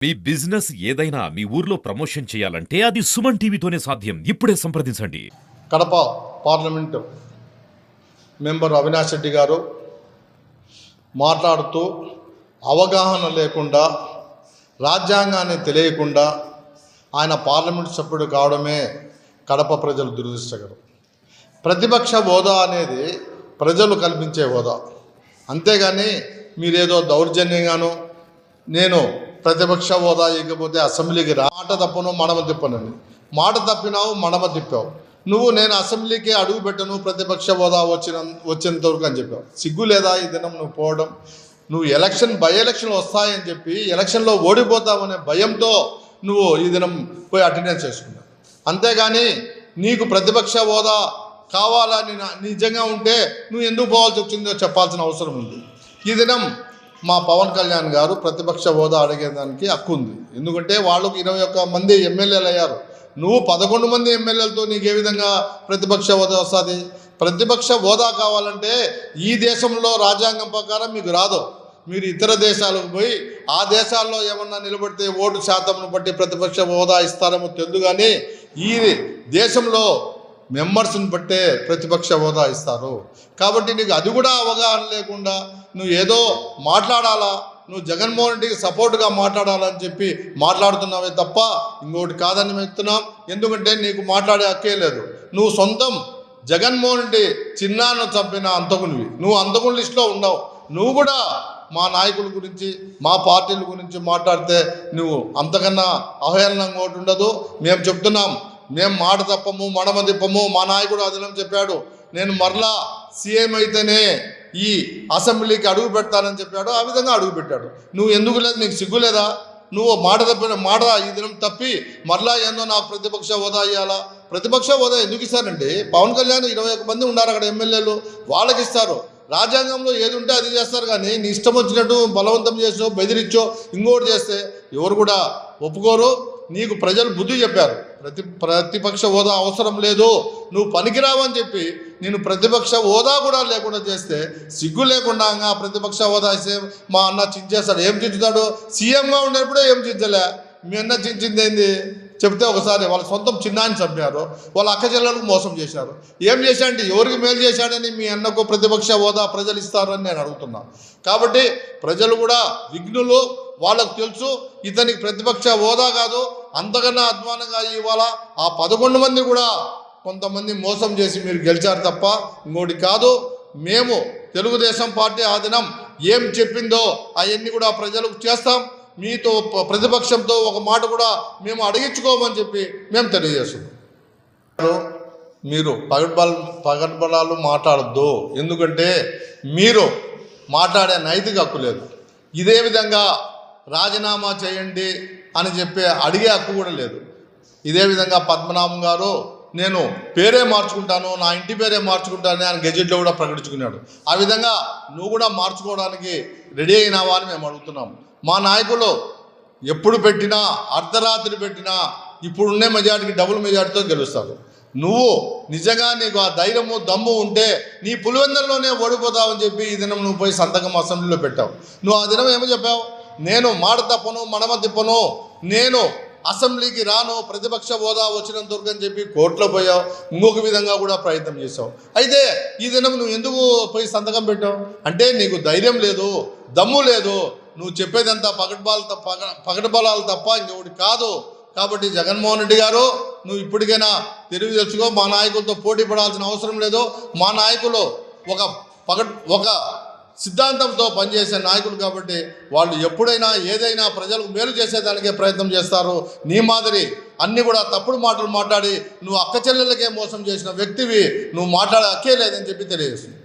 మీ business ఏదైనా మీ ఊర్లో promotion చేయాలంటే అది సుమన్ టీవీతోనే సాధ్యం. ఇప్పుడే సంప్రదించండి. కడప పార్లమెంటు మెంబర్ అవినాష్ రెడ్డి గారు మాట్లాడుతూ అవగాహన లేకుండా రాజ్యాంగాన్ని తెలియకుండా ఆయన పార్లమెంటు సభ్యుడు కావడమే కడప ప్రజలు దురదృష్టకరం. ప్రతిపక్ష హోదా అనేది ప్రజలు కల్పించే హోదా, అంతేగాని మీరేదో దౌర్జన్యంగాను నేను ప్రతిపక్ష హోదా ఇకపోతే అసెంబ్లీకి మాట తప్పను మడమ తిప్పనని మాట తప్పినావు, మడమ తిప్పావు. నువ్వు నేను అసెంబ్లీకి అడుగు పెట్టను ప్రతిపక్ష హోదా వచ్చేంత వరకు అని చెప్పావు. సిగ్గు లేదా ఈ దినం నువ్వు పోవడం? నువ్వు బై ఎలక్షన్లు వస్తాయని చెప్పి ఎలక్షన్లో ఓడిపోతావనే భయంతో నువ్వు ఈ దినం పోయి అటెండెన్స్ చేసుకున్నావు. అంతేగాని నీకు ప్రతిపక్ష హోదా కావాలని నిజంగా ఉంటే నువ్వు ఎందుకు పోవాల్సి వచ్చిందో చెప్పాల్సిన అవసరం ఉంది. ఈ దినం మా పవన్ కళ్యాణ్ గారు ప్రతిపక్ష హోదా అడిగేదానికి హక్కు ఉంది. ఎందుకంటే వాళ్ళకు 21 మంది ఎమ్మెల్యేలు అయ్యారు. నువ్వు 11 మంది ఎమ్మెల్యేలతో నీకు ఏ విధంగా ప్రతిపక్ష హోదా వస్తుంది? ప్రతిపక్ష హోదా కావాలంటే ఈ దేశంలో రాజ్యాంగం ప్రకారం మీకు రాదు. మీరు ఇతర దేశాలకు పోయి ఆ దేశాల్లో ఏమన్నా నిలబడితే ఓటు శాతంను బట్టి ప్రతిపక్ష హోదా ఇస్తారేమో తెలియదు, కానీ ఈ దేశంలో మెంబర్స్ని బట్టే ప్రతిపక్ష హోదా ఇస్తారు. కాబట్టి నీకు అది కూడా అవగాహన లేకుండా నువ్వు ఏదో మాట్లాడాలా, నువ్వు జగన్మోహన్ రెడ్డికి సపోర్ట్గా మాట్లాడాలని చెప్పి మాట్లాడుతున్నావే తప్ప ఇంకోటి కాదని చెప్తున్నాం. ఎందుకంటే నీకు మాట్లాడే హక్కే లేదు. నువ్వు సొంతం జగన్మోహన్ రెడ్డి చిన్నాను చంపిన అంతకునివి, నువ్వు అంతకుని లిస్టులో ఉండవు. నువ్వు కూడా మా నాయకుల గురించి మా పార్టీల గురించి మాట్లాడితే నువ్వు అంతకన్నా అవహేళనంగా ఒకటి ఉండదు. మేము చెప్తున్నాం, మేము మాట తప్పము మడమ తిప్పము. మా నాయకుడు అదినం చెప్పాడు, నేను మరలా సీఎం అయితేనే ఈ అసెంబ్లీకి అడుగు పెడతానని చెప్పాడు. ఆ విధంగా అడుగు పెట్టాడు. నువ్వు ఎందుకు లేదు? నీకు సిగ్గు లేదా? నువ్వు మాట తప్పిన మాట ఈ దినం తప్పి మరలా ఏందో నాకు ప్రతిపక్ష హోదా ఇవ్వాలా? ప్రతిపక్ష హోదా ఎందుకు ఇస్తారండి? పవన్ కళ్యాణ్ 21 మంది ఉన్నారు అక్కడ ఎమ్మెల్యేలు, వాళ్ళకి ఇస్తారు. రాజ్యాంగంలో ఏది ఉంటే అది చేస్తారు, కానీ నీ ఇష్టం వచ్చినట్టు బలవంతం చేసో బెదిరించో ఇంకోటి చేస్తే ఎవరు కూడా ఒప్పుకోరు. నీకు ప్రజలు బుద్ధి చెప్పారు, ప్రతిపక్ష హోదా అవసరం లేదు, నువ్వు పనికిరావు అని చెప్పి నేను ప్రతిపక్ష హోదా కూడా లేకుండా చేస్తే సిగ్గు లేకుండా ప్రతిపక్ష హోదా ఇస్తే మా అన్న చించేస్తాడు. ఏం చించుతాడు? సీఎంగా ఉండేప్పుడే ఏం చించలే. మీ అన్న చించింది ఏంది చెప్తే ఒకసారి వాళ్ళ సొంతం చిన్నాన్ని చంపారు, వాళ్ళ అక్క చెల్లెలకు మోసం చేశారు. ఏం చేశాడంటే ఎవరికి మేలు చేశాడని మీ అన్నకు ప్రతిపక్ష హోదా ప్రజలు ఇస్తారని నేను అడుగుతున్నా. కాబట్టి ప్రజలు కూడా విఘ్నులు, వాళ్ళకు తెలుసు ఇతనికి ప్రతిపక్ష హోదా కాదు, అంతకన్నా అధ్వానంగా ఇవాళ ఆ 11 మంది కూడా కొంతమంది మోసం చేసి మీరు గెలిచారు తప్ప ఇంకోటి కాదు. మేము తెలుగుదేశం పార్టీ ఆ దినం ఏం చెప్పిందో అవన్నీ కూడా ప్రజలకు చేస్తాం. మీతో ప్రతిపక్షంతో ఒక మాట కూడా మేము అడిగించుకోమని చెప్పి మేము తెలియజేస్తున్నాం. మీరు పగడ్బలాలు మాట్లాడద్దు, ఎందుకంటే మీరు మాట్లాడే నైతిక హక్కు లేదు. ఇదే విధంగా రాజీనామా చేయండి అని చెప్పి అడిగే హక్కు కూడా లేదు. ఇదే విధంగా పద్మనాభం గారు నేను పేరే మార్చుకుంటాను, నా ఇంటి పేరే మార్చుకుంటాను అని గెజెట్లో కూడా ప్రకటించుకున్నాడు. ఆ విధంగా నువ్వు కూడా మార్చుకోవడానికి రెడీ అయినావా అని మేము అడుగుతున్నాం. మా నాయకులు ఎప్పుడు పెట్టినా అర్ధరాత్రి పెట్టినా ఇప్పుడున్నే మెజార్టీకి డబుల్ మెజార్టీతో గెలుస్తారు. నువ్వు నిజంగా నీకు ఆ ధైర్యము దమ్ము ఉంటే నీ పులివెందుల్లోనే ఓడిపోతావని చెప్పి ఈ దినం నువ్వు పోయి సంతకం అసెంబ్లీలో పెట్టావు. నువ్వు ఆ దినం ఏమో చెప్పావు? నేను మాట తప్పను మడమ తిప్పను, నేను అసెంబ్లీకి రాను, ప్రతిపక్ష హోదా వచ్చినంత వరకు అని చెప్పి కోర్టులో పోయావు. ఇంకొక విధంగా కూడా ప్రయత్నం చేసావు. అయితే ఈ దినం నువ్వు ఎందుకు పోయి సంతకం పెట్టావు? అంటే నీకు ధైర్యం లేదు, దమ్ము లేదు. నువ్వు చెప్పేదంతా పగడబలాలు తప్ప ఇంకొకటి కాదు. కాబట్టి జగన్మోహన్ రెడ్డి గారు నువ్వు ఇప్పటికైనా తెలివి తెచ్చుకో. మా నాయకులతో పోటీ పడాల్సిన అవసరం లేదు. మా నాయకులు ఒక సిద్ధాంతంతో పనిచేసే నాయకులు కాబట్టి వాళ్ళు ఎప్పుడైనా ఏదైనా ప్రజలకు మేలు చేసేదానికే ప్రయత్నం చేస్తారు. నీ మాదిరి అన్నీ కూడా తప్పుడు మాటలు మాట్లాడి నువ్వు అక్క చెల్లెలకే మోసం చేసిన వ్యక్తివి, నువ్వు మాట్లాడే హక్కే లేదని చెప్పి తెలియజేస్తుంది.